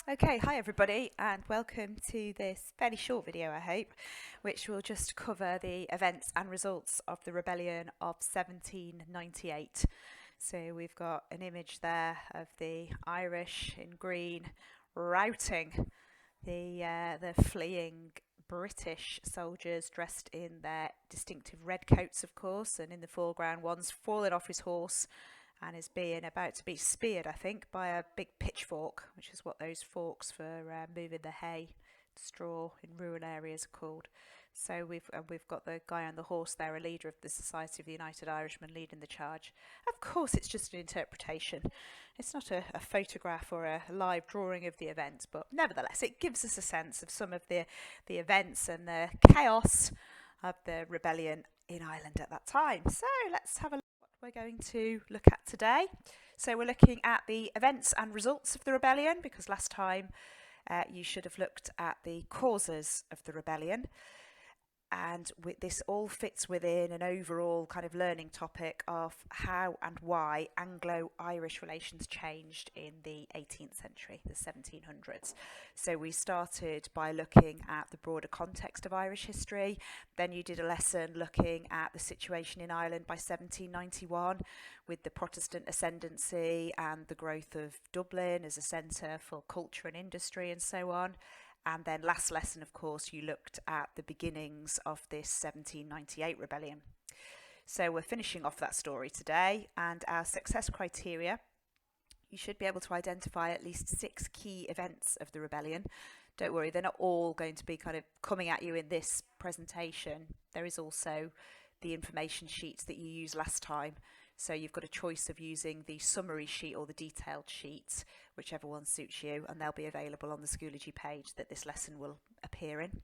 Okay, hi everybody, and welcome to this fairly short video, I hope, which will just cover the events and results of the rebellion of 1798. So we've got an image there of the Irish in green routing the fleeing British soldiers dressed in their distinctive red coats, of course, and in the foreground, one's fallen off his horse and is being about to be speared, I think, by a big pitchfork, which is what those forks for moving the hay, straw in rural areas are called. So we've got the guy on the horse there, a leader of the Society of the United Irishmen, leading the charge. Of course, it's just an interpretation. It's not a photograph or a live drawing of the event, but nevertheless, it gives us a sense of some of the events and the chaos of the rebellion in Ireland at that time. So let's have a look at what we're going to look at today. So we're looking at the events and results of the rebellion, because last time you should have looked at the causes of the rebellion. And this all fits within an overall kind of learning topic of how and why Anglo-Irish relations changed in the 18th century, the 1700s. So we started by looking at the broader context of Irish history. Then you did a lesson looking at the situation in Ireland by 1791 with the Protestant ascendancy and the growth of Dublin as a centre for culture and industry and so on. And then last lesson, of course, you looked at the beginnings of this 1798 rebellion. So we're finishing off that story today, and our success criteria, you should be able to identify at least 6 key events of the rebellion. Don't worry, they're not all going to be kind of coming at you in this presentation. There is also the information sheets that you used last time. So you've got a choice of using the summary sheet or the detailed sheet, whichever one suits you, and they'll be available on the Schoology page that this lesson will appear in.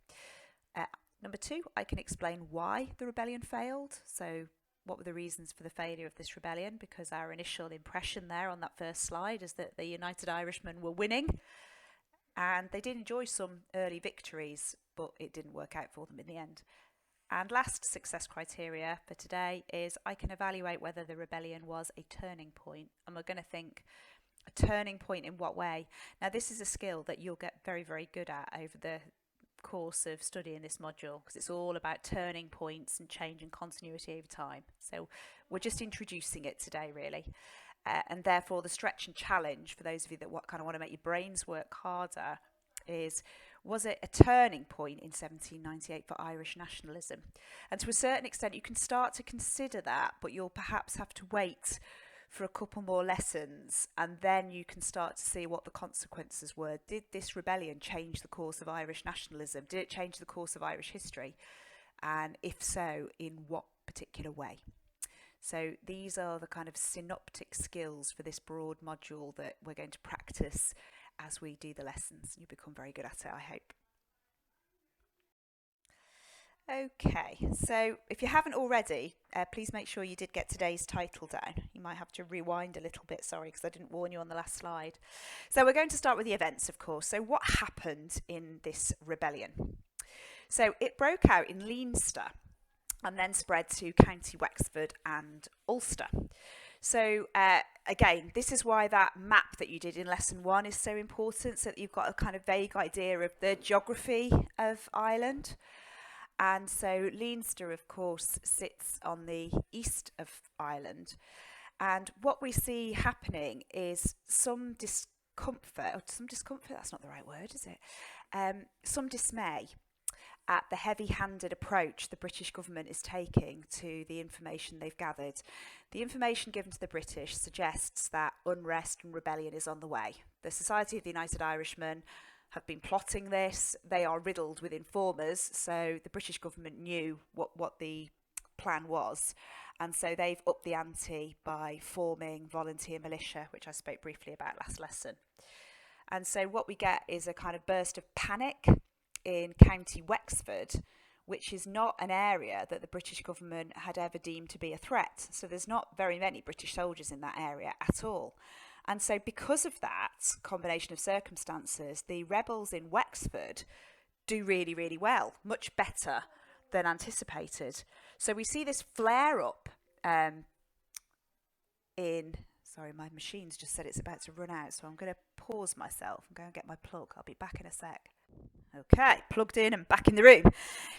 Number 2, I can explain why the rebellion failed. So what were the reasons for the failure of this rebellion? Because our initial impression there on that first slide is that the United Irishmen were winning, and they did enjoy some early victories, but it didn't work out for them in the end. And last success criteria for today is I can evaluate whether the rebellion was a turning point. And we're going to think, a turning point in what way? Now, this is a skill that you'll get very, very good at over the course of studying this module, because it's all about turning points and change and continuity over time. So we're just introducing it today, really. And therefore, the stretch and challenge for those of you that kind of want to make your brains work harder is, was it a turning point in 1798 for Irish nationalism? And to a certain extent, you can start to consider that, but you'll perhaps have to wait for a couple more lessons, and then you can start to see what the consequences were. Did this rebellion change the course of Irish nationalism? Did it change the course of Irish history? And if so, in what particular way? So these are the kind of synoptic skills for this broad module that we're going to practice as we do the lessons. You'll become very good at it, I hope. Okay, so if you haven't already, please make sure you did get today's title down. You might have to rewind a little bit, sorry, because I didn't warn you on the last slide. So we're going to start with the events, of course. So what happened in this rebellion? So it broke out in Leinster and then spread to County Wexford and Ulster. So again, this is why that map that you did in lesson 1 is so important, so that you've got a kind of vague idea of the geography of Ireland. And so Leinster, of course, sits on the east of Ireland. And what we see happening is some discomfort, that's not the right word, is it? Some dismay at the heavy-handed approach the British government is taking to the information they've gathered. The information given to the British suggests that unrest and rebellion is on the way. The Society of the United Irishmen have been plotting this. They are riddled with informers, so the British government knew what the plan was, and so they've upped the ante by forming volunteer militia, which I spoke briefly about last lesson. And so what we get is a kind of burst of panic in County Wexford, which is not an area that the British government had ever deemed to be a threat. So there's not very many British soldiers in that area at all. And so because of that combination of circumstances, the rebels in Wexford do really, really well, much better than anticipated. So we see this flare up in Sorry, my machine's just said it's about to run out, so I'm going to pause myself and go and get my plug. I'll be back in a sec. Okay, plugged in and back in the room.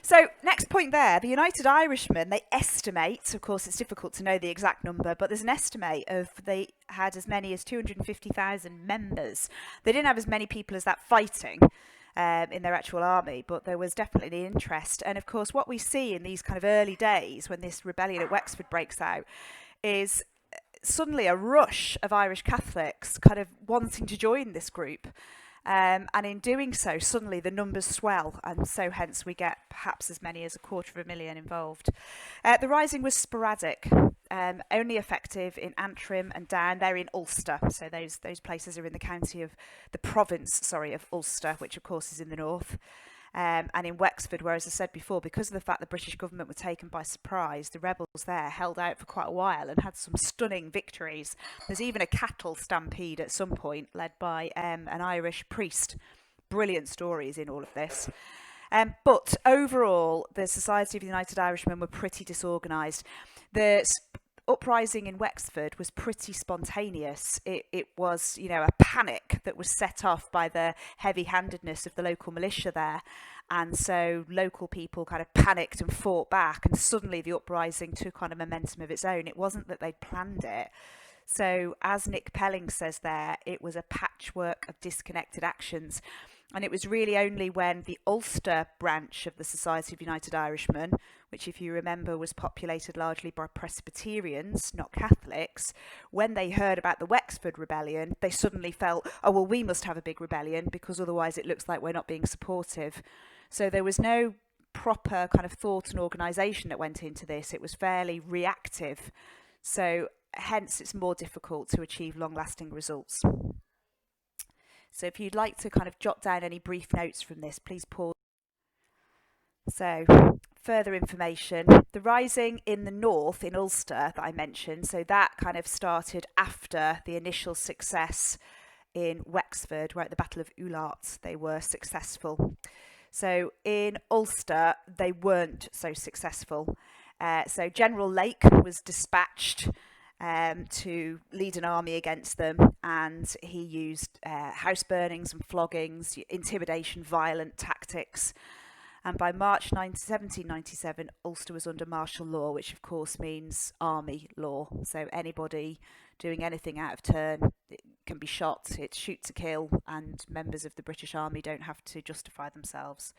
So next point there, the United Irishmen, they estimate, of course it's difficult to know the exact number, but there's an estimate of they had as many as 250,000 members. They didn't have as many people as that fighting in their actual army, but there was definitely interest. And of course what we see in these kind of early days when this rebellion at Wexford breaks out is suddenly a rush of Irish Catholics kind of wanting to join this group. And in doing so, suddenly the numbers swell, and so hence we get perhaps as many as 250,000 involved. The rising was sporadic, only effective in Antrim and Down. They're in Ulster, so those places are in the province of Ulster, which of course is in the north. And in Wexford, where, as I said before, because of the fact the British government were taken by surprise, the rebels there held out for quite a while and had some stunning victories. There's even a cattle stampede at some point led by an Irish priest. Brilliant stories in all of this. But overall, the Society of the United Irishmen were pretty disorganised. The uprising in Wexford was pretty spontaneous. It was, a panic that was set off by the heavy-handedness of the local militia there. And so local people kind of panicked and fought back, and suddenly the uprising took on a momentum of its own. It wasn't that they'd planned it. So as Nick Pelling says there, it was a patchwork of disconnected actions. And it was really only when the Ulster branch of the Society of United Irishmen, which, if you remember, was populated largely by Presbyterians, not Catholics, when they heard about the Wexford Rebellion, they suddenly felt, oh, well, we must have a big rebellion because otherwise it looks like we're not being supportive. So there was no proper kind of thought and organisation that went into this. It was fairly reactive. So hence it's more difficult to achieve long-lasting results. So if you'd like to kind of jot down any brief notes from this, please pause. So further information, the rising in the north in Ulster that I mentioned, so that kind of started after the initial success in Wexford, where at the Battle of Ullart they were successful. So in Ulster they weren't so successful. So General Lake was dispatched to lead an army against them, and he used house burnings and floggings, intimidation, violent tactics. And by March 1797, Ulster was under martial law, which of course means army law. So anybody doing anything out of turn can be shot. It's shoot to kill, and members of the British Army don't have to justify themselves.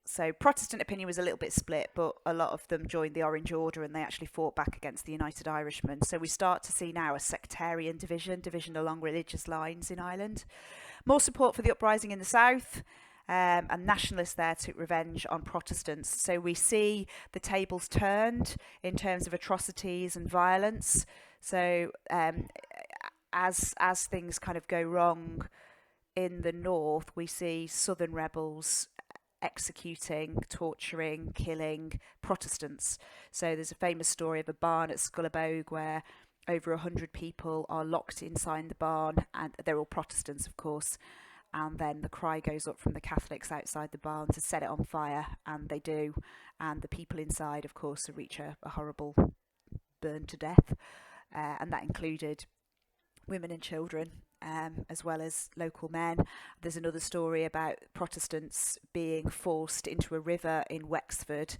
So Protestant opinion was a little bit split, but a lot of them joined the Orange Order and they actually fought back against the United Irishmen. So we start to see now a sectarian division along religious lines in Ireland. More support for the uprising in the south, and nationalists there took revenge on Protestants. So we see the tables turned in terms of atrocities and violence. So as things kind of go wrong in the north, we see southern rebels executing, torturing, killing Protestants. So there's a famous story of a barn at Scullabogue where over 100 people are locked inside the barn, and they're all Protestants, of course. And then the cry goes up from the Catholics outside the barn to set it on fire, and they do. And the people inside, of course, reach a horrible burn to death. And that included women and children, as well as local men. There's another story about Protestants being forced into a river in Wexford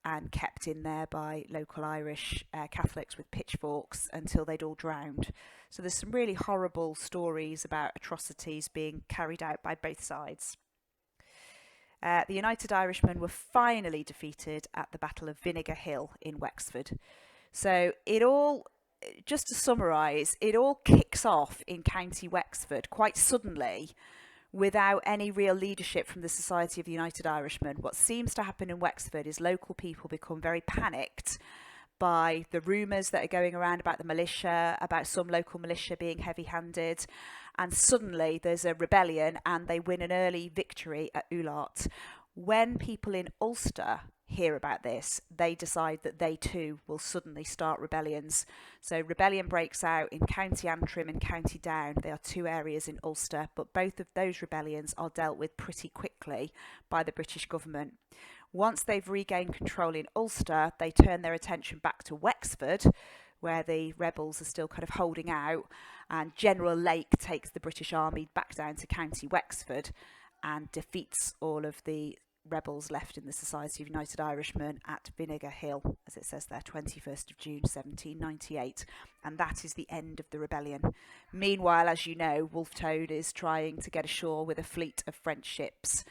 and kept in there by local Irish Catholics with pitchforks until they'd all drowned. So there's some really horrible stories about atrocities being carried out by both sides. The United Irishmen were finally defeated at the Battle of Vinegar Hill in Wexford. So just to summarise, it all kicks off in County Wexford quite suddenly without any real leadership from the Society of the United Irishmen. What seems to happen in Wexford is local people become very panicked by the rumours that are going around about the militia, about some local militia being heavy-handed, and suddenly there's a rebellion and they win an early victory at Ullart. When people in Ulster hear about this, they decide that they too will suddenly start rebellions. So rebellion breaks out in County Antrim and County Down. They are two areas in Ulster, but both of those rebellions are dealt with pretty quickly by the British government. Once they've regained control in Ulster, they turn their attention back to Wexford, where the rebels are still kind of holding out, and General Lake takes the British army back down to County Wexford and defeats all of the rebels left in the Society of United Irishmen at Vinegar Hill, as it says there, 21st of June 1798, and that is the end of the rebellion. Meanwhile, as you know, Wolfe Tone is trying to get ashore with a fleet of French ships.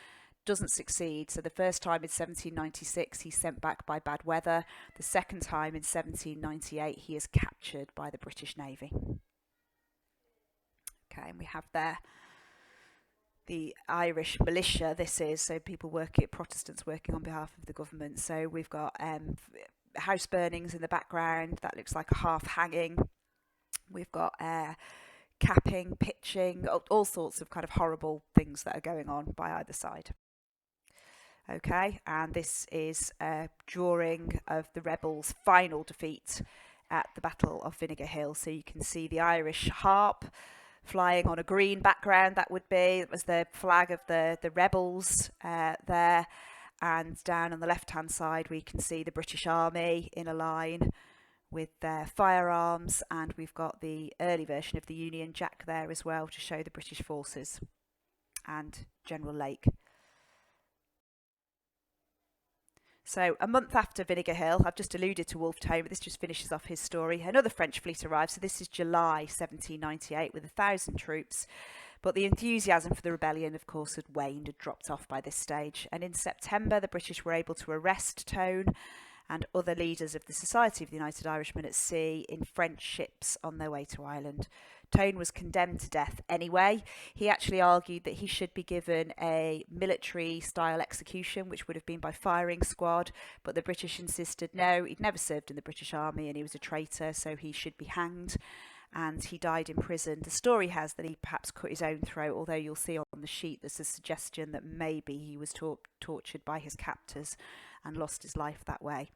Doesn't succeed. So the first time in 1796 he's sent back by bad weather. The second time in 1798 he is captured by the British Navy. Okay, and we have there the Irish militia. This is, so people working, Protestants working on behalf of the government. So we've got house burnings in the background. That looks like a half hanging. We've got capping, pitching, all sorts of kind of horrible things that are going on by either side. Okay, and this is a drawing of the rebels' final defeat at the Battle of Vinegar Hill. So you can see the Irish harp flying on a green background. That was the flag of the rebels there. And down on the left-hand side, we can see the British Army in a line with their firearms. And we've got the early version of the Union Jack there as well to show the British forces and General Lake. So a month after Vinegar Hill, I've just alluded to Wolfe Tone, but this just finishes off his story. Another French fleet arrives. So this is July 1798 with 1,000 troops. But the enthusiasm for the rebellion, of course, had waned, had dropped off by this stage. And in September, the British were able to arrest Tone and other leaders of the Society of the United Irishmen at sea in French ships on their way to Ireland. Tone was condemned to death anyway. He actually argued that he should be given a military-style execution, which would have been by firing squad, but the British insisted no, he'd never served in the British Army and he was a traitor, so he should be hanged, and he died in prison. The story has that he perhaps cut his own throat, although you'll see on the sheet there's a suggestion that maybe he was tortured by his captors and lost his life that way.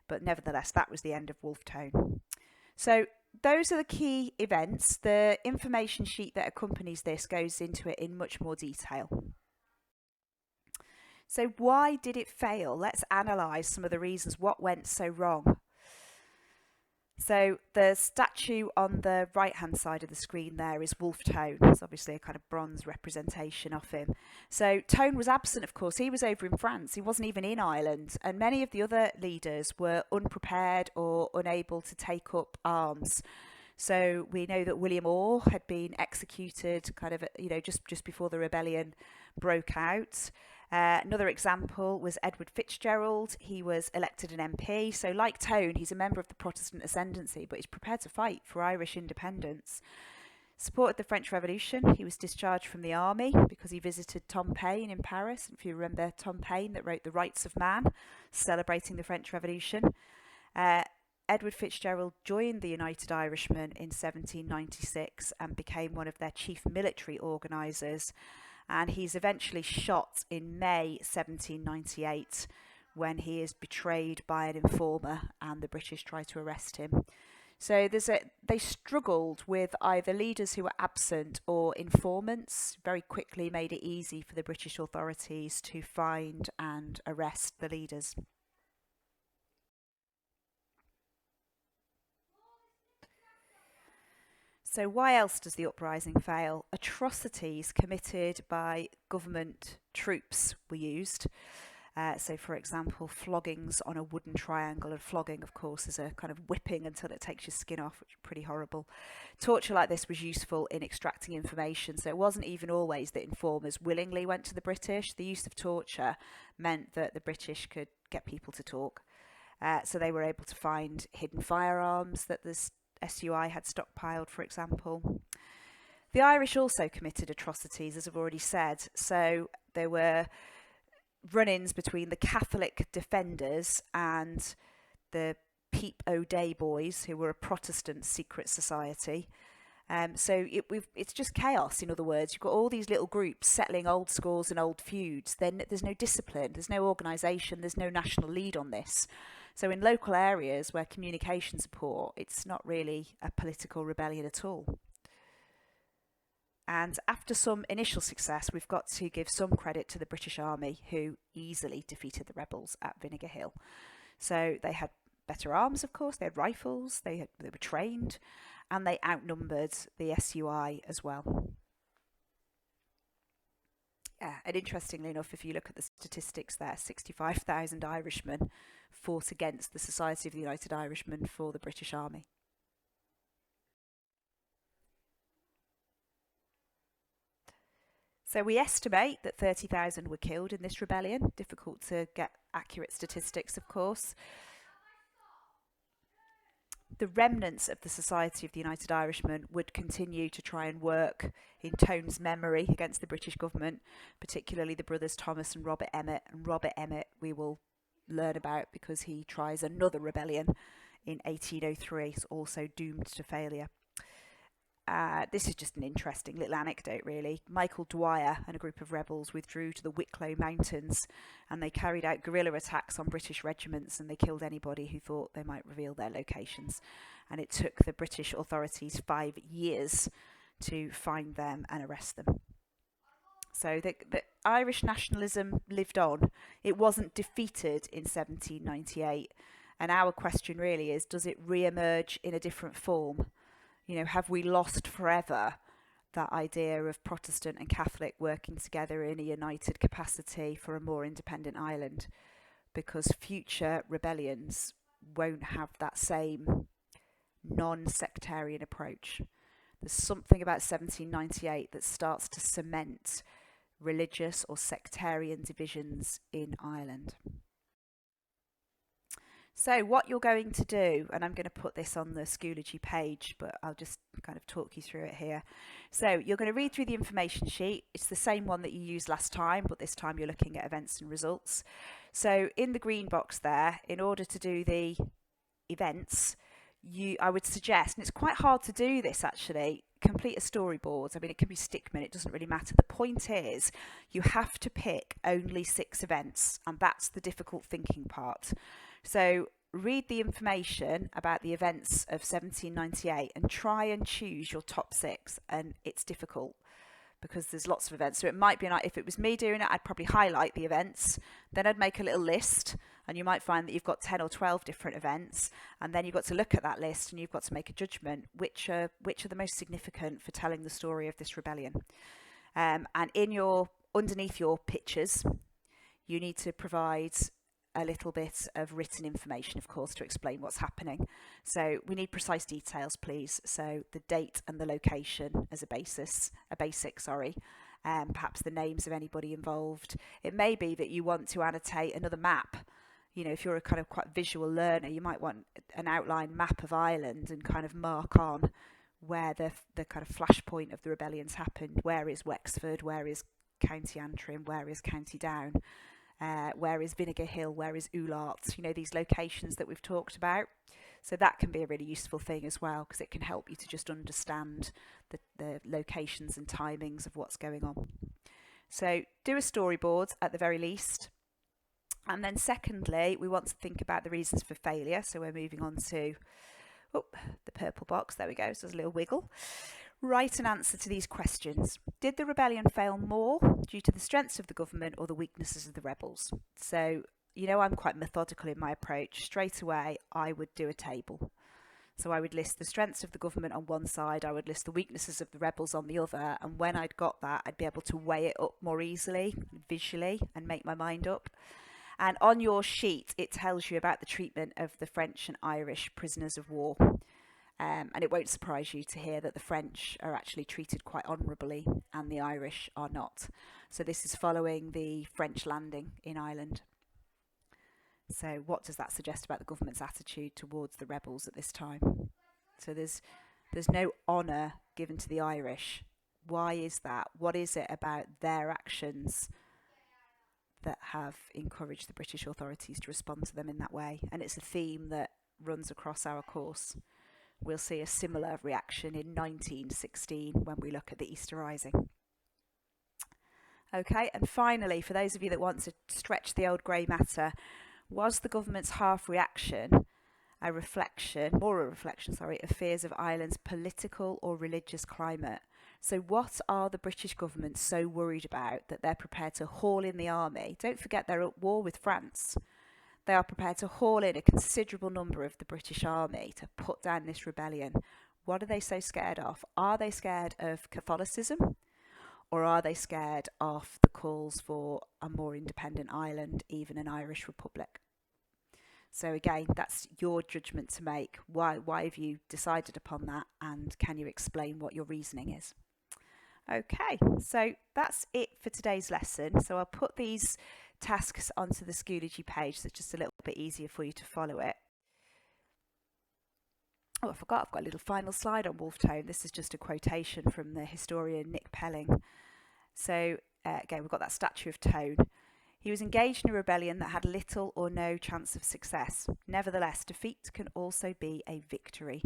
But nevertheless, that was the end of Wolfe Tone. So those are the key events. The information sheet that accompanies this goes into it in much more detail. So why did it fail? Let's analyse some of the reasons. What went so wrong? So the statue on the right-hand side of the screen there is Wolfe Tone. It's obviously a kind of bronze representation of him. So Tone was absent, of course. He was over in France. He wasn't even in Ireland. And many of the other leaders were unprepared or unable to take up arms. So we know that William Orr had been executed kind of, just before the rebellion broke out. Another example was Edward Fitzgerald. He was elected an MP. So like Tone, he's a member of the Protestant ascendancy, but he's prepared to fight for Irish independence. Supported the French Revolution. He was discharged from the army because he visited Tom Paine in Paris. If you remember Tom Paine that wrote The Rights of Man, celebrating the French Revolution. Edward Fitzgerald joined the United Irishmen in 1796 and became one of their chief military organisers. And he's eventually shot in May 1798 when he is betrayed by an informer and the British try to arrest him. So they struggled with either leaders who were absent or informants. Very quickly made it easy for the British authorities to find and arrest the leaders. So why else does the uprising fail? Atrocities committed by government troops were used. So, for example, floggings on a wooden triangle. And flogging, of course, is a kind of whipping until it takes your skin off, which is pretty horrible. Torture like this was useful in extracting information. So it wasn't even always that informers willingly went to the British. The use of torture meant that the British could get people to talk. So they were able to find hidden firearms that the SUI had stockpiled, for example. The Irish also committed atrocities, as I've already said. So there were run-ins between the Catholic defenders and the Peep O'Day boys, who were a Protestant secret society. So it's just chaos, in other words. You've got all these little groups settling old scores and old feuds. Then there's no discipline, there's no organisation, there's no national lead on this. So in local areas where communication's poor, it's not really a political rebellion at all. And after some initial success, we've got to give some credit to the British Army, who easily defeated the rebels at Vinegar Hill. So they had better arms, of course. They had rifles, they were trained, and they outnumbered the SUI as well. Yeah, and interestingly enough, if you look at the statistics there, 65,000 Irishmen fought against the Society of the United Irishmen for the British Army. So we estimate that 30,000 were killed in this rebellion. Difficult to get accurate statistics, of course. The remnants of the Society of the United Irishmen would continue to try and work in Tone's memory against the British government, particularly the brothers Thomas and Robert Emmet. And Robert Emmet we will learn about because he tries another rebellion in 1803, also doomed to failure. This is just an interesting little anecdote, really. Michael Dwyer and a group of rebels withdrew to the Wicklow Mountains, and they carried out guerrilla attacks on British regiments, and they killed anybody who thought they might reveal their locations. And it took the British authorities 5 years to find them and arrest them. So the Irish nationalism lived on. It wasn't defeated in 1798. And our question really is, does it re-emerge in a different form? You know, have we lost forever that idea of Protestant and Catholic working together in a united capacity for a more independent Ireland? Because future rebellions won't have that same non-sectarian approach. There's something about 1798 that starts to cement religious or sectarian divisions in Ireland. So what you're going to do, and I'm going to put this on the Schoology page, but I'll just kind of talk you through it here. So you're going to read through the information sheet. It's the same one that you used last time, but this time you're looking at events and results. So in the green box there, in order to do the events, I would suggest, and it's quite hard to do this actually, complete a storyboard. I mean, it can be stickman, it doesn't really matter. The point is, you have to pick only 6 events, and that's the difficult thinking part. So read the information about the events of 1798 and try and choose your top 6. And it's difficult because there's lots of events. So it might be, if it was me doing it, I'd probably highlight the events. Then I'd make a little list, and you might find that you've got 10 or 12 different events. And then you've got to look at that list and you've got to make a judgment. Which are the most significant for telling the story of this rebellion? And underneath your pictures, you need to provide a little bit of written information, of course, to explain what's happening. So we need precise details, please. So the date and the location as a basic, perhaps the names of anybody involved. It may be that you want to annotate another map. You know, if you're a kind of quite visual learner, you might want an outline map of Ireland and kind of mark on where the kind of flashpoint of the rebellions happened. Where is Wexford? Where is County Antrim? Where is County Down? Where is Vinegar Hill? Where is Oulart? You know, these locations that we've talked about. So that can be a really useful thing as well, because it can help you to just understand the locations and timings of what's going on. So do a storyboard at the very least. And then secondly, we want to think about the reasons for failure. So we're moving on to the purple box. There we go. So there's a little wiggle. Write an answer to these questions. Did the rebellion fail more due to the strengths of the government or the weaknesses of the rebels? So, you know, I'm quite methodical in my approach. Straight away, I would do a table. So I would list the strengths of the government on one side, I would list the weaknesses of the rebels on the other, and when I'd got that, I'd be able to weigh it up more easily, visually, and make my mind up. And on your sheet, it tells you about the treatment of the French and Irish prisoners of war. And it won't surprise you to hear that the French are actually treated quite honourably and the Irish are not. So this is following the French landing in Ireland. So what does that suggest about the government's attitude towards the rebels at this time? So there's no honour given to the Irish. Why is that? What is it about their actions that have encouraged the British authorities to respond to them in that way? And it's a theme that runs across our course. We'll see a similar reaction in 1916 when we look at the Easter Rising. Okay, and finally, for those of you that want to stretch the old grey matter, was the government's half reaction a reflection of fears of Ireland's political or religious climate? So what are the British government so worried about that they're prepared to haul in the army? Don't forget they're at war with France. They are prepared to haul in a considerable number of the British Army to put down this rebellion. What are they so scared of? Are they scared of Catholicism? Or are they scared of the calls for a more independent Ireland, even an Irish Republic? So again, that's your judgment to make. Why have you decided upon that? And can you explain what your reasoning is? Okay, so that's it for today's lesson. So I'll put these tasks onto the Schoology page so it's just a little bit easier for you to follow it. Oh, I forgot, I've got a little final slide on Wolfe Tone. This is just a quotation from the historian Nick Pelling. So again, we've got that statue of Tone. He was engaged in a rebellion that had little or no chance of success. Nevertheless, defeat can also be a victory.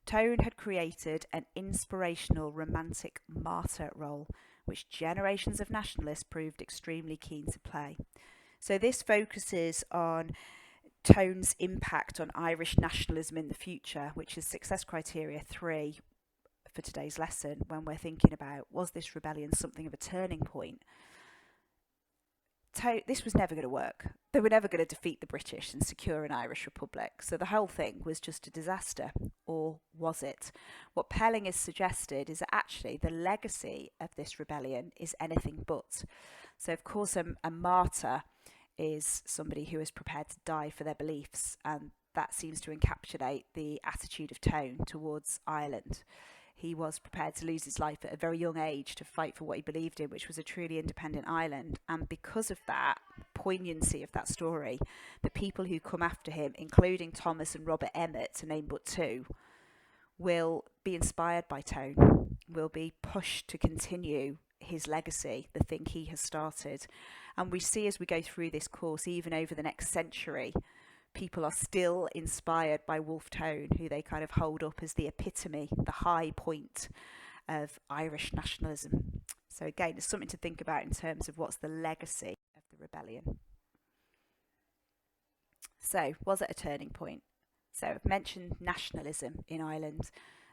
Tone had created an inspirational romantic martyr role, which generations of nationalists proved extremely keen to play. So this focuses on Tone's impact on Irish nationalism in the future, which is success criteria 3 for today's lesson, when we're thinking about, was this rebellion something of a turning point? This was never going to work. They were never going to defeat the British and secure an Irish Republic. So the whole thing was just a disaster. Or was it? What Pelling has suggested is that actually the legacy of this rebellion is anything but. So of course a martyr is somebody who is prepared to die for their beliefs, and that seems to encapsulate the attitude of Tone towards Ireland. He was prepared to lose his life at a very young age to fight for what he believed in, which was a truly independent Ireland. And because of that poignancy of that story, the people who come after him, including Thomas and Robert Emmet, to name but two, will be inspired by Tone, will be pushed to continue his legacy, the thing he has started. And we see as we go through this course, even over the next century, people are still inspired by Wolfe Tone, who they kind of hold up as the epitome, the high point of Irish nationalism. So again, it's something to think about in terms of what's the legacy of the rebellion. So, was it a turning point? So I've mentioned nationalism in Ireland,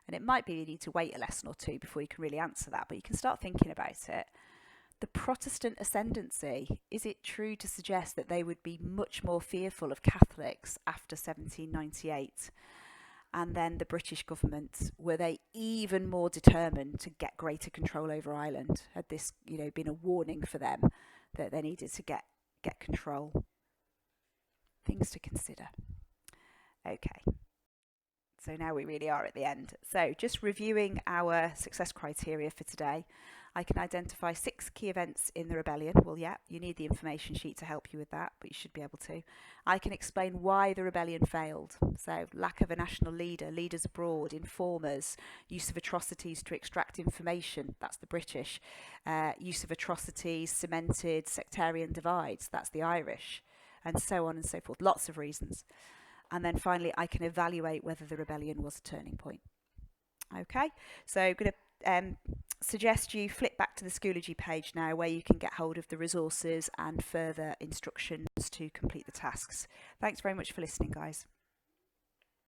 and it might be you need to wait a lesson or two before you can really answer that, but you can start thinking about it. The Protestant ascendancy, is it true to suggest that they would be much more fearful of Catholics after 1798? And then the British government, were they even more determined to get greater control over Ireland? Had this, been a warning for them that they needed to get control? Things to consider. Okay. So now we really are at the end. So just reviewing our success criteria for today, I can identify 6 key events in the rebellion. Well, yeah, you need the information sheet to help you with that, but you should be able to. I can explain why the rebellion failed. So lack of a national leader, leaders abroad, informers, use of atrocities to extract information, that's the British. Use of atrocities, cemented sectarian divides, that's the Irish, and so on and so forth. Lots of reasons. And then finally, I can evaluate whether the rebellion was a turning point. Okay, so I'm going to suggest you flip back to the Schoology page now, where you can get hold of the resources and further instructions to complete the tasks. Thanks very much for listening, guys.